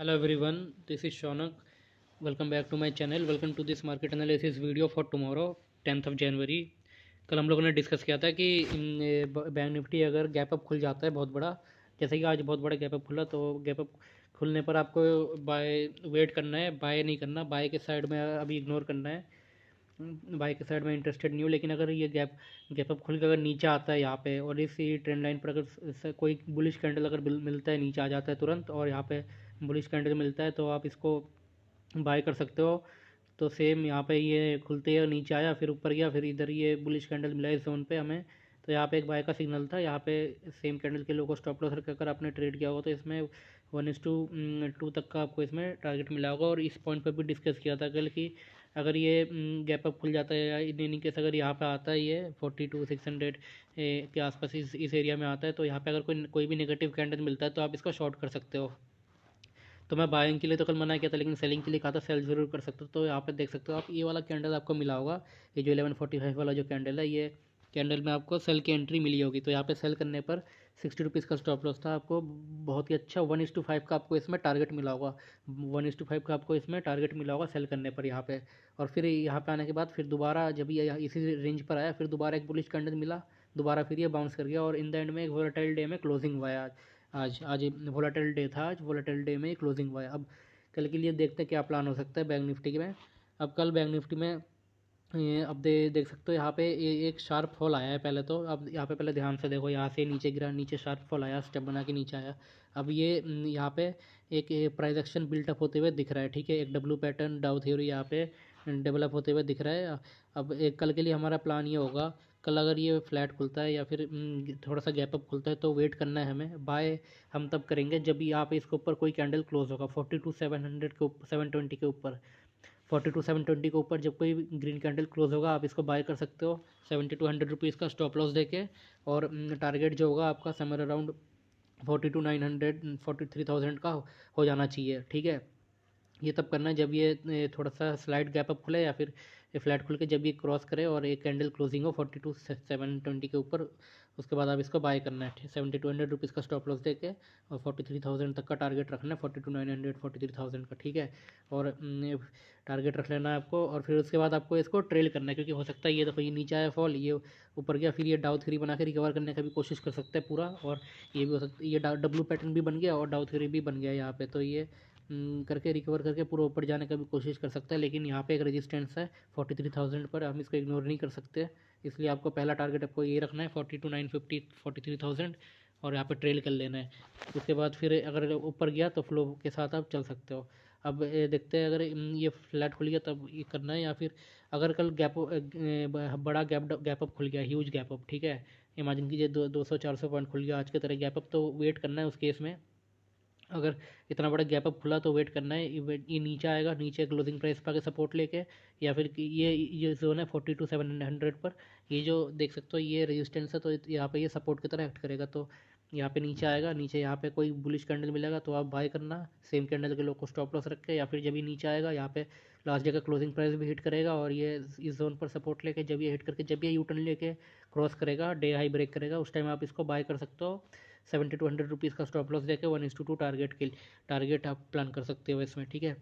Hello everyone, this is Shaunak. Welcome back to my channel. Welcome to this market analysis video for tomorrow 10th of January. कल हम लोगों ने discuss किया था कि bank Nifty अगर गैप अप खुल जाता है बहुत बड़ा, जैसे कि आज बहुत बड़ा गैप अप खुला, तो गैप अप खुलने पर आपको बाय वेट करना है, बाय नहीं करना, बाय के साइड में अभी इग्नोर करना है। बाई के साइड में इंटरेस्टेड नहीं हूँ, लेकिन अगर ये गैप अप खुल के अगर नीचे आता है यहाँ पे, और इसी ट्रेंड लाइन पर अगर कोई बुलिश कैंडल अगर मिलता है, नीचे आ जाता है तुरंत, और यहाँ पे बुलिश कैंडल मिलता है, तो आप इसको बाय कर सकते हो। तो सेम यहाँ पे ये खुलते ही नीचे आया, फिर ऊपर गया, फिर इधर ये बुलिश कैंडल मिला इस जोन पे हमें, तो यहाँ पे एक बाय का सिग्नल था। यहाँ पे सेम कैंडल के लोगों को स्टॉप लॉस रखकर आपने ट्रेड किया होगा, तो इसमें 1:2 तक का आपको इसमें टारगेट मिला होगा। और इस पॉइंट पर भी डिस्कस किया था कल कि अगर ये गैप अप खुल जाता है, या इन केस अगर यहाँ पे आता है ये 42,600 के आसपास इस एरिया में आता है, तो यहाँ पे अगर कोई भी नेगेटिव कैंडल मिलता है तो आप इसको शॉर्ट कर सकते हो। तो मैं बाइंग के लिए तो कल मना किया था, लेकिन सेलिंग के लिए कहा था सेल जरूर कर सकते हो। तो यहाँ पे देख सकते हो आप, ये वाला कैंडल आपको मिला होगा, ये जो 1145 वाला जो कैंडल है, ये कैंडल में आपको सेल की एंट्री मिली होगी। तो यहाँ पे सेल करने पर 60 रुपीज़ का स्टॉप लॉस था, आपको बहुत ही अच्छा 1:5 का आपको इसमें टारगेट मिला होगा। 1:5 का आपको इसमें टारगेट मिला होगा सेल करने पर यहाँ पे। और फिर यहाँ पे आने के बाद फिर दोबारा जब ये इसी रेंज पर आया, फिर दोबारा एक बुलिश कैंडल मिला, दोबारा फिर ये बाउंस कर गया, और इन द एंड में एक वोलेटाइल डे में क्लोजिंग हुआ है आज। आज वोलेटाइल डे था, आज वोलेटाइल डे में क्लोजिंग हुआ है। अब कल के लिए देखते हैं क्या प्लान हो सकता है बैंक निफ्टी में। अब कल बैंक निफ्टी में अब देख सकते हो यहाँ पे एक शार्प फॉल आया है पहले तो। अब यहाँ पे पहले ध्यान से देखो, यहाँ से नीचे गिरा, नीचे शार्प फॉल आया, स्टेप बना के नीचे आया। अब ये यहाँ पे एक प्राइस एक्शन बिल्टअप होते हुए दिख रहा है, ठीक है। एक डब्लू पैटर्न डाउ थ्योरी यहाँ पे डेवलप होते हुए दिख रहा है। अब एक कल के लिए हमारा प्लान ये होगा, कल अगर ये फ्लैट खुलता है या फिर थोड़ा सा गैप अप खुलता है, तो वेट करना है हमें। बाय हम तब करेंगे जब यहाँ पे इसके ऊपर कोई कैंडल क्लोज होगा 42,700 के ऊपर, 720 के ऊपर। 42,720 के ऊपर जब कोई ग्रीन कैंडल क्लोज होगा, आप इसको बाय कर सकते हो 70 to 100 रुपीज़ का स्टॉप लॉस देके। और टारगेट जो होगा आपका समर अराउंड 42,900, 43,000 का हो जाना चाहिए, ठीक है। ये तब करना है जब ये थोड़ा सा स्लाइड गैप अप खुले, या फिर ये फ्लैट खुल के जब ये क्रॉस करे और एक कैंडल क्लोजिंग हो 42,720 के ऊपर, उसके बाद आप इसको बाय करना है 70 to 100 रुपीज़ का स्टॉप लॉस देके। और 43,000 तक का टारगेट रखना है, 42,900, 43,000 का, ठीक है। और टारगेट रख लेना है आपको, और फिर उसके बाद आपको इसको ट्रेल करना है, क्योंकि हो सकता है ये देखो, ये नीचे आया फॉल, ये ऊपर गया, फिर ये डाउ थ्री बना के रिकवर करने का भी कोशिश कर सकता है पूरा। और ये भी हो सकता है ये डब्लू पैटर्न भी बन गया और डाउ थ्री भी बन गया यहाँ पे, तो ये करके रिकवर करके पूरा ऊपर जाने का भी कोशिश कर सकता है। लेकिन यहाँ पे एक रेजिस्टेंस है 43,000 पर, हम इसको इग्नोर नहीं कर सकते। इसलिए आपको पहला टारगेट आपको ये रखना है 42,950, 43,000, और यहाँ पे ट्रेल कर लेना है। उसके बाद फिर अगर ऊपर गया तो फ्लो के साथ आप चल सकते हो। अब देखते हैं, अगर ये फ्लैट खुल गया तब ये करना है, या फिर अगर कल बड़ा गैप अप खुल गया, ह्यूज गैप अप, ठीक है। इमेजिन कीजिए 200-400 पॉइंट खुल गया आज के तरह गैप अप, तो वेट करना है उस केस में। अगर इतना बड़ा गैप अप खुला तो वेट करना है, ये नीचे आएगा, नीचे क्लोजिंग प्राइस पर आके सपोर्ट लेके, या फिर ये जोन है 42,700 पर, ये जो देख सकते हो ये रेजिस्टेंस है, तो यहाँ पे ये सपोर्ट की तरह एक्ट करेगा। तो यहाँ पे नीचे आएगा, नीचे यहाँ पे कोई बुलिश कैंडल मिलेगा तो आप बाय करना, सेम कैंडल के लोग को स्टॉप लॉस रख के। या फिर जब ये नीचे आएगा, यहाँ पे लास्ट जगह क्लोजिंग प्राइस भी हिट करेगा, और ये इस जोन पर सपोर्ट लेके जब ये हिट करके जब ये यूटर्न लेके क्रॉस करेगा, डे हाई ब्रेक करेगा, उस टाइम आप इसको बाय कर सकते हो 70 to 100 रुपीज़ का स्टॉप लॉस देके 1:2 टारगेट आप प्लान कर सकते हो इसमें, ठीक है।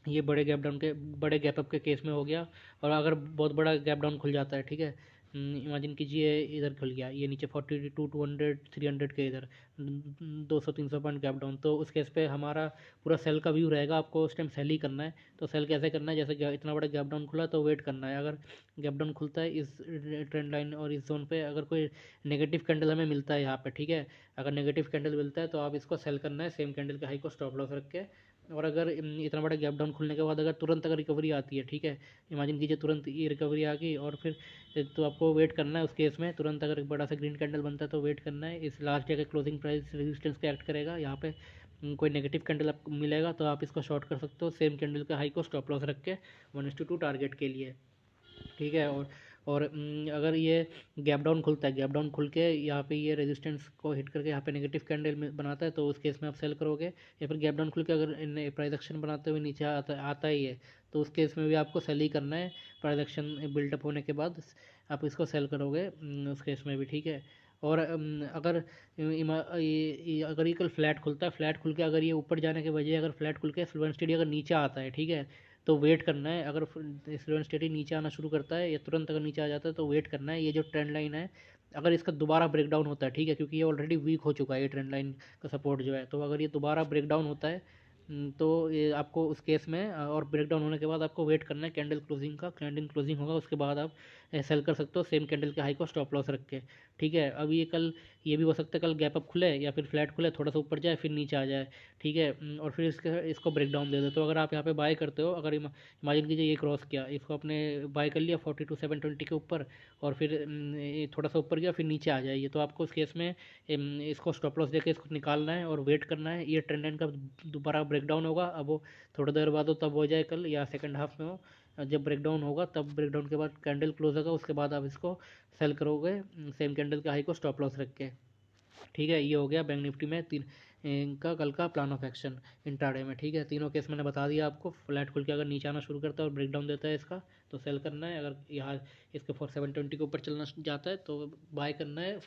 ये बड़े गैप अप के केस में हो गया। और अगर बहुत बड़ा गैप डाउन खुल जाता है, ठीक है, इमेजिन कीजिए इधर खुल गया ये नीचे 42, 200, 300 के इधर 200-300 पॉइंट गैप डाउन, तो उस केस पे हमारा पूरा सेल का व्यू रहेगा, आपको उस टाइम सेल ही करना है। तो सेल कैसे करना है, जैसे इतना बड़ा गैप डाउन खुला तो वेट करना है। अगर गैप डाउन खुलता है इस ट्रेंड लाइन और इस जोन पे, अगर कोई नेगेटिव कैंडल हमें मिलता है यहाँ पे, ठीक है, अगर नेगेटिव कैंडल मिलता है तो आप इसको सेल करना है सेम कैंडल के हाई को स्टॉप लॉस रख के। और अगर इतना बड़ा गैप डाउन खुलने के बाद अगर तुरंत अगर रिकवरी आती है, ठीक है, इमेजिन कीजिए तुरंत ये रिकवरी आ गई, और फिर तो आपको वेट करना है उस केस में। तुरंत अगर एक बड़ा सा ग्रीन कैंडल बनता है तो वेट करना है, इस लास्ट डे का क्लोजिंग प्राइस रेजिस्टेंस का एक्ट करेगा यहाँ पे। कोई नेगेटिव कैंडल आपको मिलेगा तो आप इसको शॉर्ट कर सकते हो सेम कैंडल का हाई को स्टॉप लॉस रख के 1:2 टारगेट के लिए, ठीक है। और अगर ये गैप डाउन खुलता है, गैप डाउन खुल के यहाँ पे ये रेजिस्टेंस को हिट करके यहाँ पे नेगेटिव कैंडल बनाता है, तो उस केस में आप सेल करोगे। या फिर गैप डाउन खुल के अगर इन प्राइस एक्शन बनाते हुए नीचे आता ही है, तो उस केस में भी आपको सेल ही करना है। प्राइस एक्शन बिल्डअप होने के बाद आप इसको सेल करोगे उस केस में भी, ठीक है। और अगर अगर ये कल फ्लैट खुलता है, फ्लैट खुल के अगर ये ऊपर जाने के बजाय अगर फ्लैट खुल के स्लो एंड स्टेडी अगर नीचे आता है, ठीक है, तो वेट करना है। अगर स्लो एंड स्टेडी नीचे आना शुरू करता है या तुरंत अगर नीचे आ जाता है तो वेट करना है। ये जो ट्रेंड लाइन है, अगर इसका दोबारा ब्रेकडाउन होता है, ठीक है, क्योंकि ये ऑलरेडी वीक हो चुका है ये ट्रेंड लाइन का सपोर्ट जो है, तो अगर ये दोबारा ब्रेकडाउन होता है तो ये आपको उस केस में और ब्रेकडाउन होने के बाद आपको वेट करना है कैंडल क्लोजिंग का। कैंडल क्लोजिंग होगा उसके बाद आप सेल कर सकते हो सेम कैंडल के हाई को स्टॉप लॉस रख के, ठीक है। अब ये कल ये भी हो सकता है कल गैप अप खुले या फिर फ्लैट खुले, थोड़ा सा ऊपर जाए फिर नीचे आ जाए, ठीक है, और फिर इसको ब्रेक डाउन दे दो। तो अगर आप यहाँ पे बाय करते हो, अगर इमेजिन कीजिए ये क्रॉस किया, इसको आपने बाय कर लिया 42,720 के ऊपर, और फिर ये थोड़ा सा ऊपर गया फिर नीचे आ जाइए, तो आपको उस केस में इसको स्टॉप लॉस देके इसको निकालना है और वेट करना है। ये ट्रेंड लाइन का दोबारा ब्रेक डाउन होगा, अब वो थोड़ी देर बाद हो तब हो जाए कल या सेकंड हाफ में हो, जब ब्रेकडाउन होगा तब ब्रेकडाउन के बाद कैंडल क्लोज होगा, उसके बाद आप इसको सेल करोगे सेम कैंडल के हाई को स्टॉप लॉस रख के, ठीक है। ये हो गया बैंक निफ्टी में तीन इनका कल का प्लान ऑफ एक्शन इंट्राडे में, ठीक है। तीनों केस मैंने बता दिया आपको। फ्लैट खुल के अगर नीचे आना शुरू करता है और ब्रेकडाउन देता है इसका तो सेल करना है। अगर यहाँ इसके 4720 के ऊपर चलना जाता है तो बाय करना है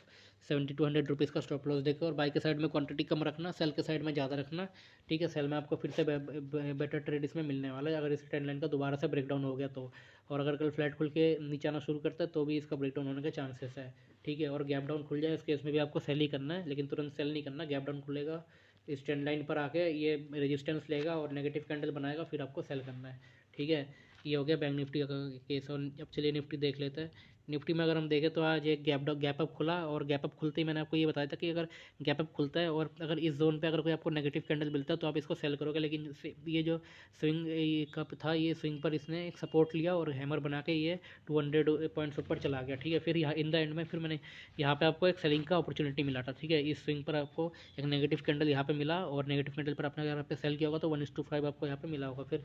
7200 रुपीज़ का स्टॉप लॉस देकर, और बाय के साइड में क्वांटिटी कम रखना, सेल के साइड में ज़्यादा रखना, ठीक है। सेल में आपको फिर से बेटर ट्रेड इसमें मिलने वाला है अगर इस ट्रेंड लाइन का दोबारा से ब्रेकडाउन हो गया तो। और अगर कल फ्लैट खुल के नीचे आना शुरू करता है तो भी इसका ब्रेकडाउन होने के चांसेस है, ठीक है। और गैप डाउन खुल जाए इस केस में भी आपको सेल ही करना है, लेकिन तुरंत सेल नहीं करना। गैप डाउन खुलेगा, इस ट्रेंड लाइन पर आके ये रेजिस्टेंस लेगा और नेगेटिव कैंडल बनाएगा, फिर आपको सेल करना है, ठीक है। ये हो गया बैंक निफ्टी का केस। और अब चलिए निफ्टी देख लेते हैं। निफ्टी में अगर हम देखें तो आज एक गैप अप खुला, और गैप अप खुलते ही मैंने आपको ये बताया था कि अगर गैप अप खुलता है और अगर इस जोन पे अगर कोई आपको नेगेटिव कैंडल मिलता है तो आप इसको सेल करोगे, लेकिन ये जो स्विंग कप था, ये स्विंग पर इसने एक सपोर्ट लिया और हैमर बना के ये 200 पॉइंट्स ऊपर चला गया, ठीक है। फिर यहाँ इन द एंड में फिर मैंने यहाँ पे आपको एक सेलिंग का अपॉर्चुनिटी मिला था, ठीक है। इस स्विंग पर आपको एक नेगेटिव कैंडल यहाँ पे मिला और नेगेटिव कैंडल पर आपने यहाँ पे सेल किया होगा तो 1:5 आपको यहाँ पे मिला होगा। फिर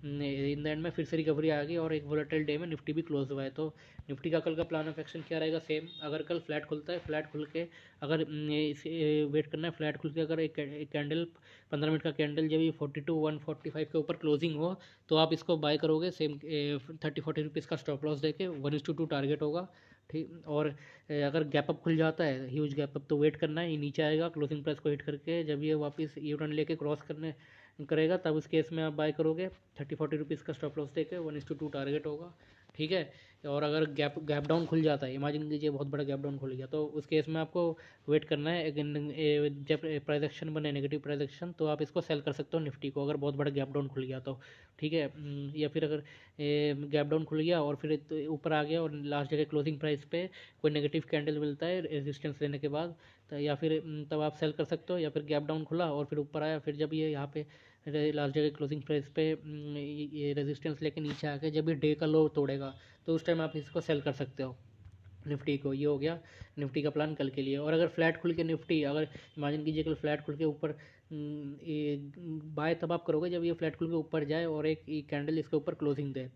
इन द एंड में फिर से रिकवरी आ गई और एक वोलेटाइल डे में निफ्टी भी क्लोज हुआ है। तो निफ्टी का कल का प्लान ऑफ एक्शन क्या रहेगा, सेम। अगर कल फ्लैट खुलता है, फ्लैट खुल के अगर वेट करना है, फ्लैट खुल के अगर एक कैंडल 15 मिनट का कैंडल जब ये 42,145 के ऊपर क्लोजिंग हो तो आप इसको बाय करोगे सेम 30-40 रुपीज़ का स्टॉप लॉस देके। 1:2 टारगेट होगा, ठीक। और अगर गैप अप खुल जाता है ह्यूज गैप अप तो वेट करना है, ये नीचे आएगा क्लोजिंग प्राइस को हिट करके, जब ये वापस यू टर्न लेके क्रॉस करने करेगा तब उस केस में आप बाय करोगे 30-40 रुपीज़ का स्टॉप लॉस देके। 1:2 टारगेट होगा, ठीक है। और अगर गैप डाउन खुल जाता है, इमेजिन कीजिए बहुत बड़ा गैप डाउन खुल गया, तो उस केस में आपको वेट करना है। जब प्राइस एक्शन बने नेगेटिव प्राइस एक्शन तो आप इसको सेल कर सकते हो निफ्टी को, अगर बहुत बड़ा गैप डाउन खुल गया तो, ठीक है। या फिर अगर गैप डाउन खुल गया और फिर ऊपर आ गया और लास्ट जगह क्लोजिंग प्राइस पे कोई नेगेटिव कैंडल मिलता है रेजिस्टेंस लेने के बाद, तो या फिर तब आप सेल कर सकते हो। या फिर गैप डाउन खुला और फिर ऊपर आया, फिर जब ये यहाँ पे लास्ट जगह क्लोजिंग प्राइस पे ये रेजिस्टेंस लेके नीचे आके जब ये डे का लो तोड़ेगा तो उस टाइम आप इसको सेल कर सकते हो निफ्टी को। ये हो गया निफ्टी का प्लान कल के लिए। और अगर फ्लैट खुल के निफ्टी अगर इमेजिन कीजिए कल फ्लैट खुल के ऊपर ये बाय तब आप करोगे जब ये फ्लैट खुल के ऊपर जाए और एक कैंडल इसके ऊपर क्लोजिंग दे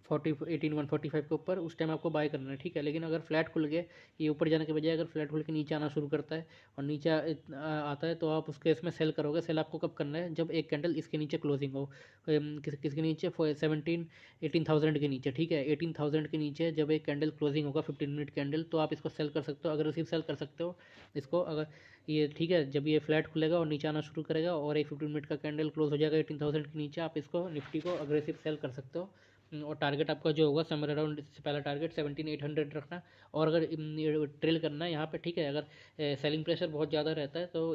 18,145 के ऊपर, उस टाइम आपको बाय करना है, ठीक है। लेकिन अगर फ्लैट खुल के ये ऊपर जाने के बजाय अगर फ्लैट खुल के नीचे आना शुरू करता है और नीचे आता है तो आप उसके इसमें सेल करोगे। सेल आपको कब करना है, जब एक कैंडल इसके नीचे क्लोजिंग हो, किसके नीचे 18,000 के नीचे, ठीक है। 18,000 के नीचे जब एक कैंडल क्लोजिंग होगा 15 मिनट कैंडल तो आप इसको सेल कर सकते हो, अग्रेसिव सेल कर सकते हो इसको। अगर ये ठीक है, जब ये फ्लैट खुलेगा और नीचे आना शुरू करेगा और एक 15 मिनट का कैंडल क्लोज हो जाएगा 18,000 के नीचे, आप इसको निफ्टी को अग्रेसिव सेल कर सकते हो। और टारगेट आपका जो होगा समर अराउंड, इससे पहला टारगेट 17,800 रखना। और अगर ट्रेल करना है यहाँ पे, ठीक है, अगर सेलिंग प्रेशर बहुत ज़्यादा रहता है तो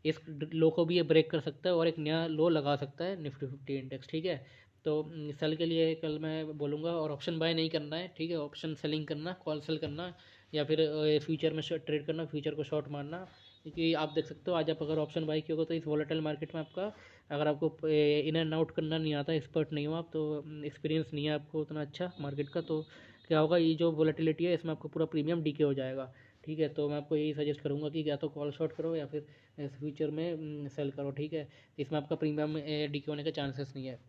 इस लो को भी ये ब्रेक कर सकता है और एक नया लो लगा सकता है निफ्टी 50 इंडेक्स, ठीक है। तो सेल के लिए कल मैं बोलूँगा, और ऑप्शन बाय नहीं करना है, ठीक है। ऑप्शन सेलिंग करना, कॉल सेल करना या फिर फ्यूचर में ट्रेड करना, फ्यूचर को शॉर्ट मारना। क्योंकि आप देख सकते हो आज आप अगर ऑप्शन बाय किया होगा तो इस वॉलेटाइल मार्केट में आपका, अगर आपको इन एंड आउट करना नहीं आता, एक्सपर्ट नहीं हो आप, तो एक्सपीरियंस नहीं है आपको उतना अच्छा मार्केट का, तो क्या होगा, ये जो वॉलेटिलिटी है इसमें आपको पूरा प्रीमियम डीके हो जाएगा, ठीक है। तो मैं आपको यही सजेस्ट करूँगा कि या तो कॉल शॉर्ट करो या फिर फ्यूचर में सेल करो, ठीक है। इसमें आपका प्रीमियम डीके होने के चांसेस नहीं है।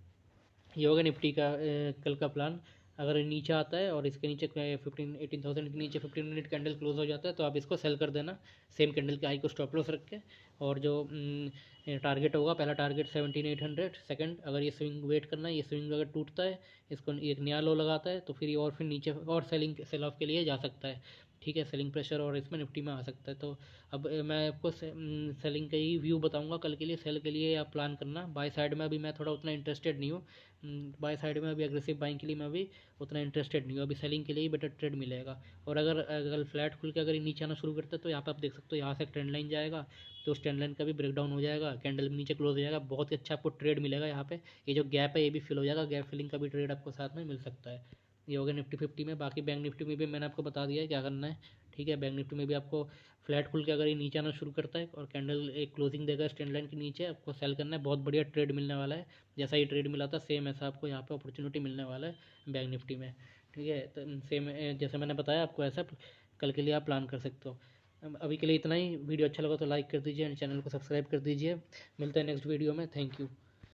ये होगा निफ्टी का कल का प्लान। अगर नीचे आता है और इसके नीचे 18,000 के नीचे 15 मिनट कैंडल क्लोज हो जाता है तो आप इसको सेल कर देना सेम कैंडल के हाई को स्टॉप लॉस रख के। और जो टारगेट होगा, पहला टारगेट 17,800, सेकंड अगर ये स्विंग वेट करना है, ये स्विंग अगर टूटता है, इसको एक नया लो लगाता है तो फिर ये और फिर नीचे और सेलिंग सेल ऑफ के लिए जा सकता है। ठीक है, सेलिंग प्रेशर और इसमें निफ्टी में आ सकता है। तो अब मैं आपको सेलिंग का ही व्यू बताऊंगा कल के लिए। सेल के लिए आप प्लान करना। बाय साइड में अभी मैं थोड़ा उतना इंटरेस्टेड नहीं हूँ। बाय साइड में अभी एग्रेसिव बाइंग के लिए मैं अभी उतना इंटरेस्टेड नहीं हूँ। अभी सेलिंग के लिए ही बेटर ट्रेड मिलेगा। और अगर अगर फ्लैट खुल के अगर ये नीचे आना शुरू करता है तो यहाँ पे आप देख सकते हो, यहाँ से एक ट्रेंड लाइन जाएगा, तो उस ट्रेंड लाइन का भी ब्रेकडाउन हो जाएगा, कैंडल भी नीचे क्लोज हो जाएगा, बहुत ही अच्छा आपको ट्रेड मिलेगा यहाँ पे। ये जो गैप है ये भी फिल हो जाएगा, गैप फिलिंग का भी ट्रेड आपको साथ में मिल सकता है। ये हो गया निफ्टी 50 में। बाकी बैंक निफ्टी में भी मैंने आपको बता दिया है क्या करना है। ठीक है, बैंक निफ्टी में भी आपको फ्लैट खुल के अगर ये नीचे आना शुरू करता है और कैंडल एक क्लोजिंग देगा स्टैंड लाइन के नीचे, आपको सेल करना है। बहुत बढ़िया ट्रेड मिलने वाला है। जैसा ये ट्रेड मिला था सेम ऐसा आपको यहाँ पे अपॉर्चुनिटी मिलने वाला है बैंक निफ्टी में। ठीक है, तो सेम जैसे मैंने बताया आपको, ऐसा कल के लिए आप प्लान कर सकते हो। अभी के लिए इतना ही। वीडियो अच्छा लगा तो लाइक कर दीजिए, चैनल को सब्सक्राइब कर दीजिए। मिलते हैं नेक्स्ट वीडियो में। Thank you.